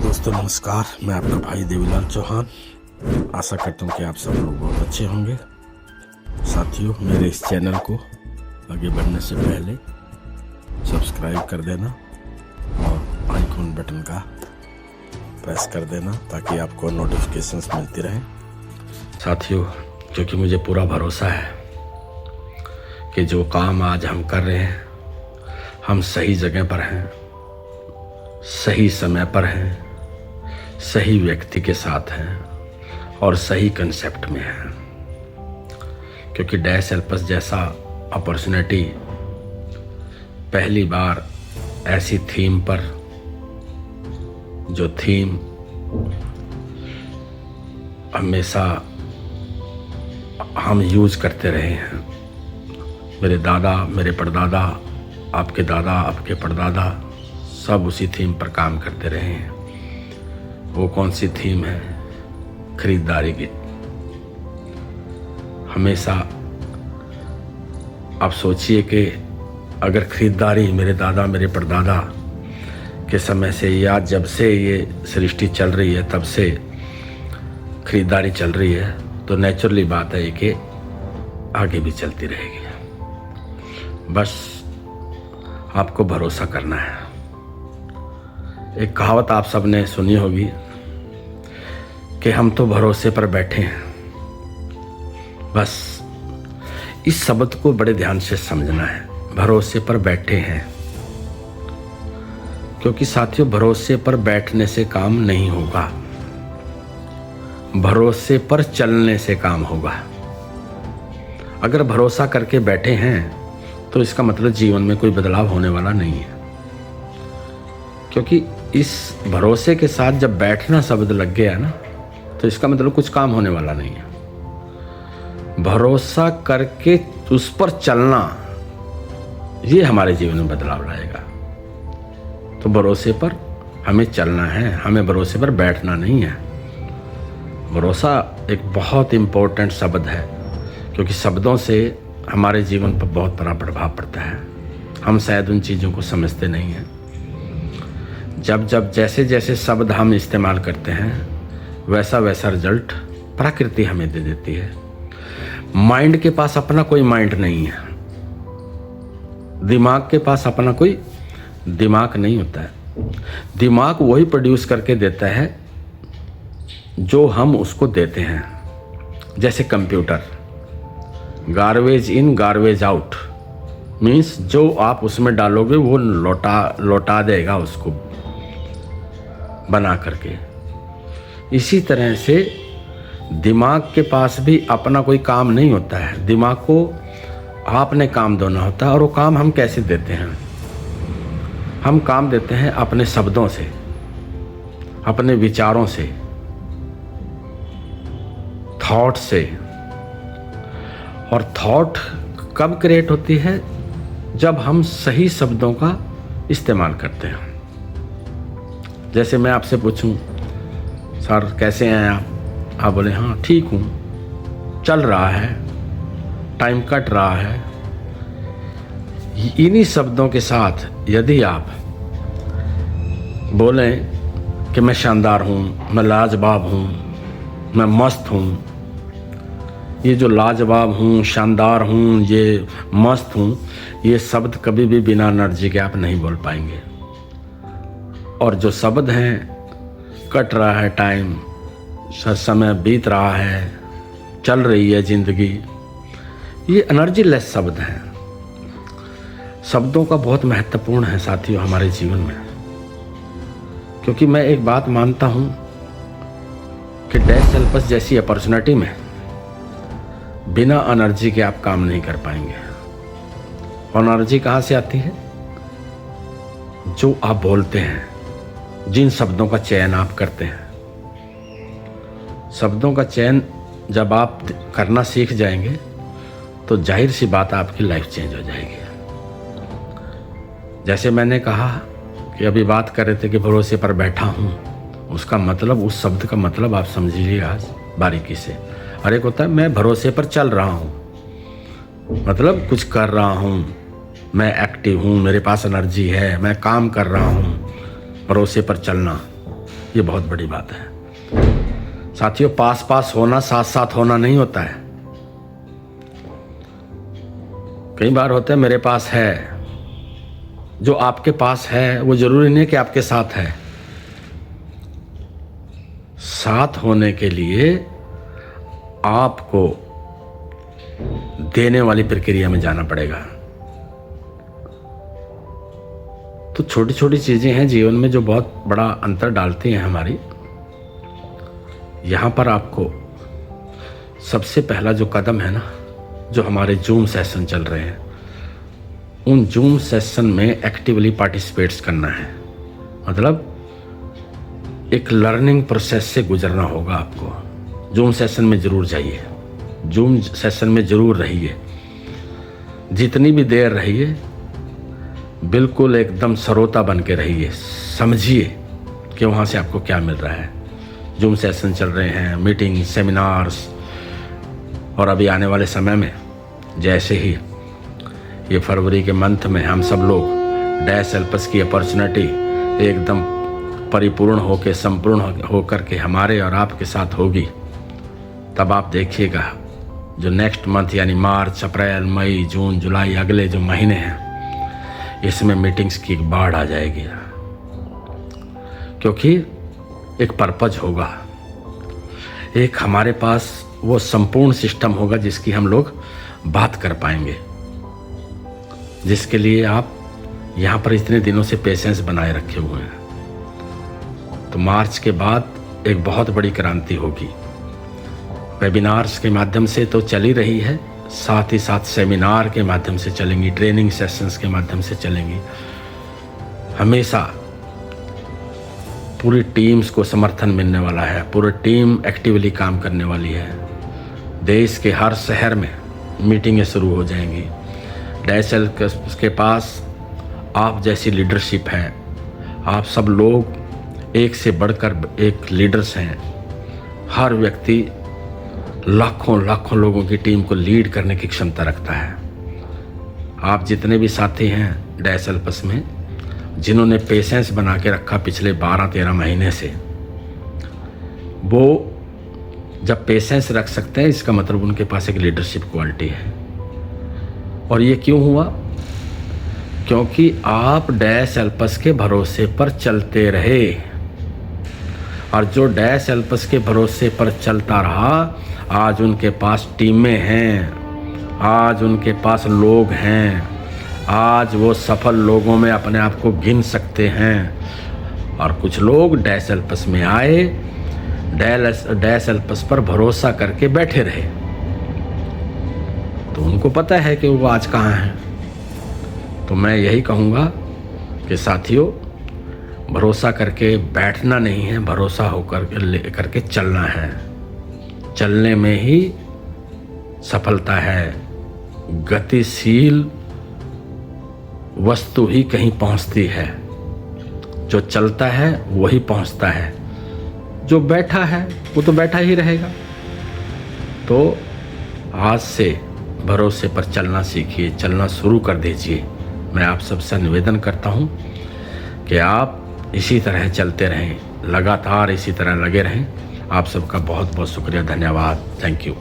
दोस्तों नमस्कार, मैं आपका भाई देवीलाल चौहान। आशा करता हूँ कि आप सब लोग बहुत अच्छे होंगे। साथियों, मेरे इस चैनल को आगे बढ़ने से पहले सब्सक्राइब कर देना और आइकॉन बटन का प्रेस कर देना ताकि आपको नोटिफिकेशंस मिलती रहें। साथियों, क्योंकि मुझे पूरा भरोसा है कि जो काम आज हम कर रहे हैं, हम सही जगह पर हैं, सही समय पर हैं, सही व्यक्ति के साथ हैं और सही कंसेप्ट में हैं। क्योंकि डैश एल्पस जैसा अपॉर्चुनिटी पहली बार ऐसी थीम पर, जो थीम हमेशा हम यूज करते रहे हैं, मेरे दादा, मेरे परदादा, आपके दादा, आपके परदादा सब उसी थीम पर काम करते रहे हैं। वो कौन सी थीम है? खरीदारी की। हमेशा आप सोचिए कि अगर खरीदारी मेरे दादा, मेरे परदादा के समय से या जब से ये सृष्टि चल रही है तब से खरीदारी चल रही है, तो नेचुरली बात है कि आगे भी चलती रहेगी। बस आपको भरोसा करना है। एक कहावत आप सबने सुनी होगी कि हम तो भरोसे पर बैठे हैं। बस इस शब्द को बड़े ध्यान से समझना है, भरोसे पर बैठे हैं। क्योंकि साथियों, भरोसे पर बैठने से काम नहीं होगा, भरोसे पर चलने से काम होगा। अगर भरोसा करके बैठे हैं तो इसका मतलब जीवन में कोई बदलाव होने वाला नहीं है। क्योंकि इस भरोसे के साथ जब बैठना शब्द लग गया ना, तो इसका मतलब कुछ काम होने वाला नहीं है। भरोसा करके उस पर चलना, ये हमारे जीवन में बदलाव लाएगा। तो भरोसे पर हमें चलना है, हमें भरोसे पर बैठना नहीं है। भरोसा एक बहुत इम्पोर्टेंट शब्द है, क्योंकि शब्दों से हमारे जीवन पर बहुत बड़ा प्रभाव पड़ता है। हम शायद उन चीज़ों को समझते नहीं हैं। जब जैसे जैसे शब्द हम इस्तेमाल करते हैं, वैसा वैसा रिजल्ट प्रकृति हमें दे देती है। माइंड के पास अपना कोई माइंड नहीं है, दिमाग के पास अपना कोई दिमाग नहीं होता है। दिमाग वही प्रोड्यूस करके देता है जो हम उसको देते हैं। जैसे computer, garbage in garbage out means जो आप उसमें डालोगे वो लौटा देगा उसको बना करके। इसी तरह से दिमाग के पास भी अपना कोई काम नहीं होता है। दिमाग को आपने काम देना होता है। और वो काम हम कैसे देते हैं? हम काम देते हैं अपने शब्दों से, अपने विचारों से, थॉट से। और थॉट कब क्रिएट होती है? जब हम सही शब्दों का इस्तेमाल करते हैं। जैसे मैं आपसे पूछूं, सर कैसे हैं आप बोले हाँ ठीक हूँ, चल रहा है, टाइम कट रहा है। इन्हीं शब्दों के साथ यदि आप बोलें कि मैं शानदार हूँ, मैं लाजवाब हूँ, मैं मस्त हूँ, ये जो लाजवाब हूँ, शानदार हूँ, ये मस्त हूँ, ये शब्द कभी भी बिना एनर्जी के आप नहीं बोल पाएंगे। और जो शब्द हैं, कट रहा है टाइम, समय बीत रहा है, चल रही है जिंदगी, ये एनर्जी लेस शब्द हैं। शब्दों का बहुत महत्वपूर्ण है साथियों हमारे जीवन में। क्योंकि मैं एक बात मानता हूँ कि डैश एल्पस जैसी अपॉर्चुनिटी में बिना एनर्जी के आप काम नहीं कर पाएंगे। और एनर्जी कहाँ से आती है? जो आप बोलते हैं, जिन शब्दों का चयन आप करते हैं। शब्दों का चयन जब आप करना सीख जाएंगे तो जाहिर सी बात आपकी लाइफ चेंज हो जाएगी। जैसे मैंने कहा कि अभी बात कर रहे थे कि भरोसे पर बैठा हूँ, उसका मतलब, उस शब्द का मतलब आप समझिए आज बारीकी से। और एक होता है मैं भरोसे पर चल रहा हूँ, मतलब कुछ कर रहा हूँ, मैं एक्टिव हूँ, मेरे पास एनर्जी है, मैं काम कर रहा हूँ। भरोसे पर चलना ये बहुत बड़ी बात है साथियों। पास पास होना साथ साथ होना नहीं होता है। कई बार होता है मेरे पास है, जो आपके पास है वो जरूरी नहीं कि आपके साथ है। साथ होने के लिए आपको देने वाली प्रक्रिया में जाना पड़ेगा। तो छोटी छोटी चीजें हैं जीवन में जो बहुत बड़ा अंतर डालती हैं हमारी। यहां पर आपको सबसे पहला जो कदम है ना, जो हमारे जूम सेशन चल रहे हैं, उन जूम सेशन में एक्टिवली पार्टिसिपेट्स करना है। मतलब एक लर्निंग प्रोसेस से गुजरना होगा आपको। जूम सेशन में जरूर जाइए, जूम सेशन में जरूर रहिए। जितनी भी देर रहिए बिल्कुल एकदम श्रोता बन के रहिए, समझिए कि वहाँ से आपको क्या मिल रहा है। जूम सेशन चल रहे हैं, मीटिंग, सेमिनार्स, और अभी आने वाले समय में जैसे ही ये फरवरी के मंथ में हम सब लोग डैश एल्पस की अपॉर्चुनिटी एकदम परिपूर्ण होकर, संपूर्ण होकर के हमारे और आपके साथ होगी, तब आप देखिएगा जो नेक्स्ट मंथ यानी मार्च, अप्रैल, मई, जून, जुलाई, अगले जो महीने हैं, इसमें मीटिंग्स की बाढ़ आ जाएगी। क्योंकि एक पर्पज होगा, एक हमारे पास वो संपूर्ण सिस्टम होगा जिसकी हम लोग बात कर पाएंगे, जिसके लिए आप यहाँ पर इतने दिनों से पेशेंस बनाए रखे हुए हैं। तो मार्च के बाद एक बहुत बड़ी क्रांति होगी। वेबिनार्स के माध्यम से तो चल ही रही है, साथ ही साथ सेमिनार के माध्यम से चलेंगी, ट्रेनिंग सेशंस के माध्यम से चलेंगी। हमेशा पूरी टीम्स को समर्थन मिलने वाला है, पूरी टीम एक्टिवली काम करने वाली है। देश के हर शहर में मीटिंगें शुरू हो जाएंगी। डैश एल्पस के पास आप जैसी लीडरशिप है, आप सब लोग एक से बढ़कर एक लीडर्स हैं। हर व्यक्ति लाखों लाखों लोगों की टीम को लीड करने की क्षमता रखता है। आप जितने भी साथी हैं डैश एल्पस में, जिन्होंने पेशेंस बना के रखा पिछले 12-13 महीने से, वो जब पेशेंस रख सकते हैं इसका मतलब उनके पास एक लीडरशिप क्वालिटी है। और ये क्यों हुआ? क्योंकि आप डैश एल्पस के भरोसे पर चलते रहे, और जो डैश एल्पस के भरोसे पर चलता रहा, आज उनके पास टीमें हैं, आज उनके पास लोग हैं, आज वो सफल लोगों में अपने आप को गिन सकते हैं। और कुछ लोग डैश एल्पस में आए, डैश एल्पस पर भरोसा करके बैठे रहे, तो उनको पता है कि वो आज कहाँ हैं। तो मैं यही कहूँगा कि साथियों, भरोसा करके बैठना नहीं है, भरोसा होकर करके चलना है। चलने में ही सफलता है। गतिशील वस्तु ही कहीं पहुंचती है, जो चलता है वही पहुंचता है, जो बैठा है वो तो बैठा ही रहेगा। तो आज से भरोसे पर चलना सीखिए, चलना शुरू कर दीजिए। मैं आप सबसे निवेदन करता हूं कि आप इसी तरह चलते रहें, लगातार इसी तरह लगे रहें। आप सबका बहुत बहुत शुक्रिया, धन्यवाद, थैंक यू।